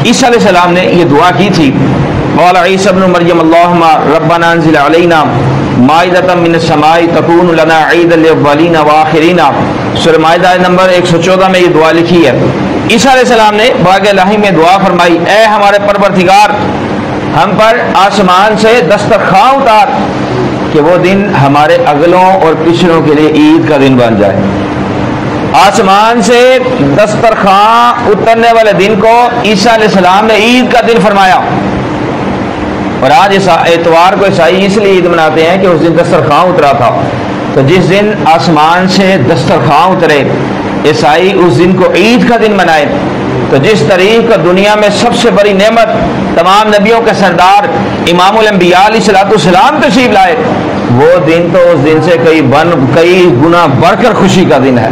عیسیٰ علیہ السلام نے یہ دعا کی تھی، قال عیسی ابن مریم اللہم ربنا انزل علینا مائدۃ من السماء تکون لنا عیدا للاولین والآخرین۔ سورہ مائدہ نمبر 114 میں یہ دعا لکھی ہے۔ عیسیٰ علیہ السلام نے باغ الہی میں دعا فرمائی، اے ہمارے پروردگار ہم پر آسمان سے دسترخواں اتار کہ وہ دن ہمارے اگلوں اور پچھلوں کے لیے عید کا دن بن جائے۔ آسمان سے دسترخواں اترنے والے دن کو عیسیٰ علیہ السلام نے عید کا دن فرمایا، اور آج اس اتوار کو عیسائی اس لیے عید مناتے ہیں کہ اس دن دسترخواں اترا تھا۔ تو جس دن آسمان سے دسترخواں اترے عیسائی اس دن کو عید کا دن منائے۔ تو جس طریق دنیا میں سب سے بڑی نعمت تمام نبیوں کے سردار امام الانبیاء علیہ السلام تشریف لائے، وہ دن تو اس دن سے کئی گنا بڑھ کر خوشی کا دن ہے۔